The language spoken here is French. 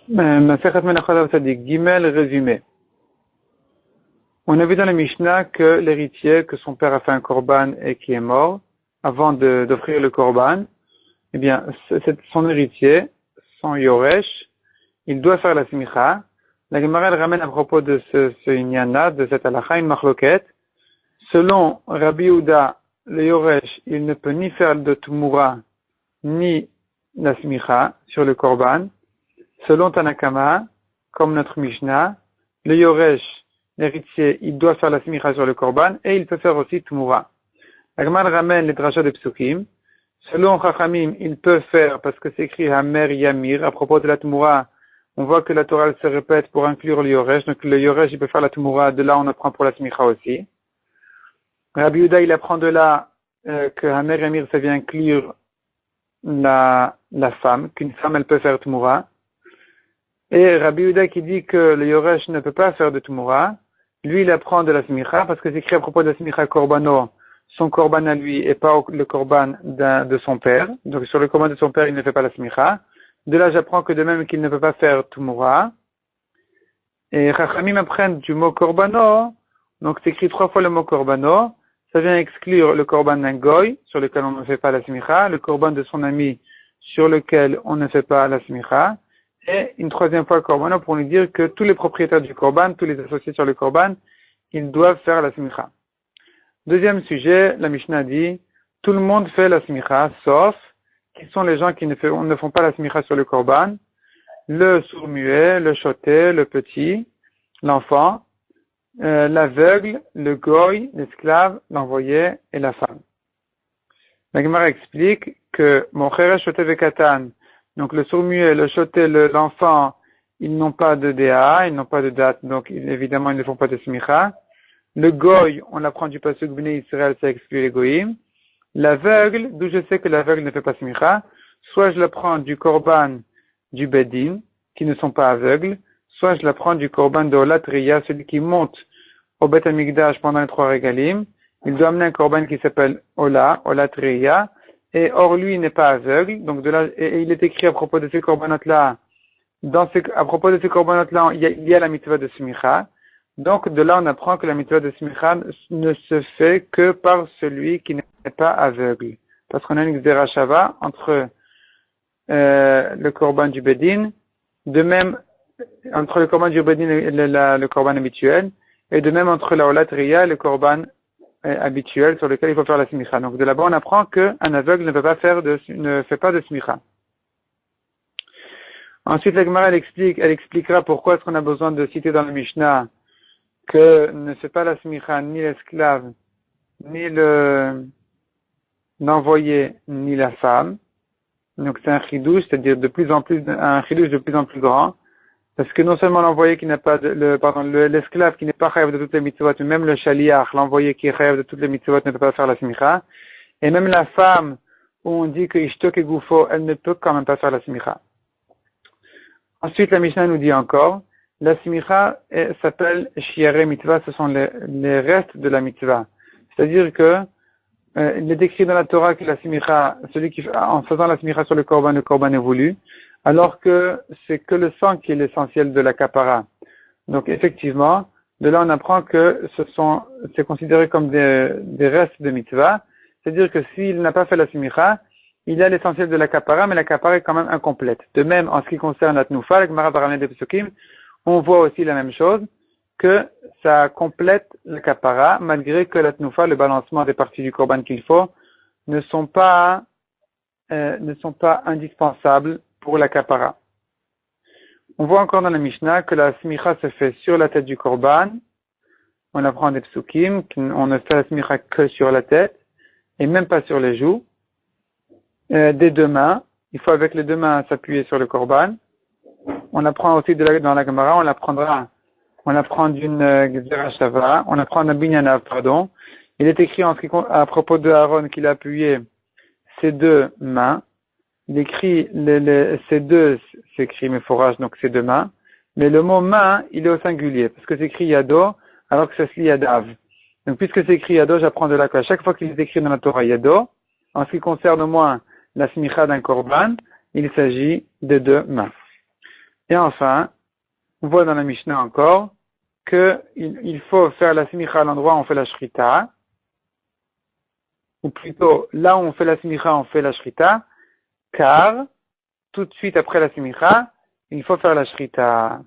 Masechet Menachot Daf Tzadik, Gimel résumé. On a vu dans la Mishnah que l'héritier, que son père a fait un korban et qui est mort, avant d'offrir le korban, eh bien, son héritier, son yoresh, il doit faire la smicha. La Gemara elle ramène à propos de ce inyana, de cette halakha, une machloket. Selon Rabbi Yehuda, le yoresh, il ne peut ni faire de tumura, ni la smicha sur le korban. Selon Tanakama, comme notre Mishnah, le yoresh, l'héritier, il doit faire la smicha sur le korban et il peut faire aussi tumura. La Gemara ramène les drachas de psukim. Selon Chachamim, il peut faire, parce que c'est écrit Hamer Yamir, à propos de la tumura, on voit que la Torah se répète pour inclure le yoresh, donc le yoresh, il peut faire la tumura, de là on apprend pour la smicha aussi. Rabbi Yehuda, il apprend de là que Hamer Yamir, ça vient inclure la femme, qu'une femme, elle peut faire tumura. Et Rabbi Yehuda qui dit que le yoresh ne peut pas faire de tumura, lui il apprend de la smicha, parce que c'est écrit à propos de la smicha korbano, son korban à lui et pas le korban de son père. Donc sur le korban de son père, il ne fait pas la smicha. De là, j'apprends que de même qu'il ne peut pas faire tumura. Et Chachamim apprennent du mot korbano, donc c'est écrit 3 fois le mot korbano. Ça vient exclure le korban d'un goy, sur lequel on ne fait pas la smicha, le korban de son ami, sur lequel on ne fait pas la smicha, et une 3e fois le korbano pour nous dire que tous les propriétaires du korban, tous les associés sur le korban, ils doivent faire la smicha. Deuxième sujet, la Mishnah dit, tout le monde fait la smicha, sauf qui sont les gens qui ne font pas la smicha sur le korban, le sourd-muet, le choté, le petit, l'enfant, l'aveugle, le goy, l'esclave, l'envoyé et la femme. La Gemara explique que Mocher choté vekatan, donc le sourd-muet, le choté, l'enfant, ils n'ont pas de DA, ils n'ont pas de date, donc évidemment ils ne font pas de smicha. Le goy, on l'apprend du pasuk Bnei Israël, ça exclut les goyim. L'aveugle, d'où je sais que l'aveugle ne fait pas smicha, soit je l'apprends du korban du bedin, qui ne sont pas aveugles, soit je l'apprends du korban de Olat Riya, celui qui monte au Bet Amikdash pendant les 3 régalim. Il doit amener un korban qui s'appelle Olat Riya, et or lui il n'est pas aveugle, donc de là, et il est écrit à propos de ces korbanot-là, à propos de ces korbanot-là, il y a la mitzvah de smicha. Donc, de là, on apprend que la mitzvah de smicha ne se fait que par celui qui n'est pas aveugle. Parce qu'on a une xéra shava entre le korban du bedin, de même, entre le korban du bedin et le korban habituel, et de même entre la olat riya et le korban habituel sur lequel il faut faire la smicha. Donc, de là-bas, on apprend qu'un aveugle ne fait pas de smicha. Ensuite, la Gemara, elle expliquera pourquoi est-ce qu'on a besoin de citer dans le Mishnah que ne fait pas la smicha ni l'esclave, ni l'envoyé, ni la femme. Donc c'est un chidouche, c'est-à-dire un chidouche de plus en plus grand. Parce que non seulement l'envoyé qui n'a pas l'esclave qui n'est pas chayav de toutes les mitzvot, mais même le shaliach, l'envoyé qui est chayav de toutes les mitzvot ne peut pas faire la smicha. Et même la femme, où on dit que ishtok et goufo, elle ne peut quand même pas faire la smicha. Ensuite, la Mishnah nous dit encore, la smicha s'appelle shiare mitzvah, ce sont les restes de la mitzvah. C'est-à-dire que il est écrit dans la Torah que la smicha, en faisant la smicha sur le korban est voulu, alors que c'est que le sang qui est l'essentiel de la kapara. Donc effectivement, de là on apprend que c'est considéré comme des restes de mitzvah. C'est-à-dire que s'il n'a pas fait la smicha, il a l'essentiel de la kapara, mais la kapara est quand même incomplète. De même, en ce qui concerne la tnufa, la Gemara va ramener des psukim, on voit aussi la même chose, que ça complète le kapara, malgré que la tnufa, le balancement des parties du korban qu'il faut, ne sont pas indispensables pour la kapara. On voit encore dans la Mishnah que la smicha se fait sur la tête du korban. On apprend des psukim, on ne fait la smicha que sur la tête, et même pas sur les joues. Des 2 mains, il faut avec les 2 mains s'appuyer sur le korban. On apprend aussi dans la Gemara, on apprend d'une Gzera Shava, on apprend d'un Binyanav, pardon. Il est écrit à propos de Aaron qu'il a appuyé ses 2 mains. Il écrit ces deux, c'est écrit méforage, donc ses 2 mains. Mais le mot main, il est au singulier, parce que c'est écrit Yado, alors que ça se lit Yadav. Donc puisque c'est écrit Yado, j'apprends de là qu'à chaque fois qu'il est écrit dans la Torah Yado, en ce qui concerne au moins la smicha d'un korban, il s'agit de 2 mains. Et enfin, on voit dans la Mishnah encore qu'il faut faire la simicha à l'endroit où on fait la shrita, ou plutôt là où on fait la simicha, on fait la shrita, car tout de suite après la simicha, il faut faire la shrita.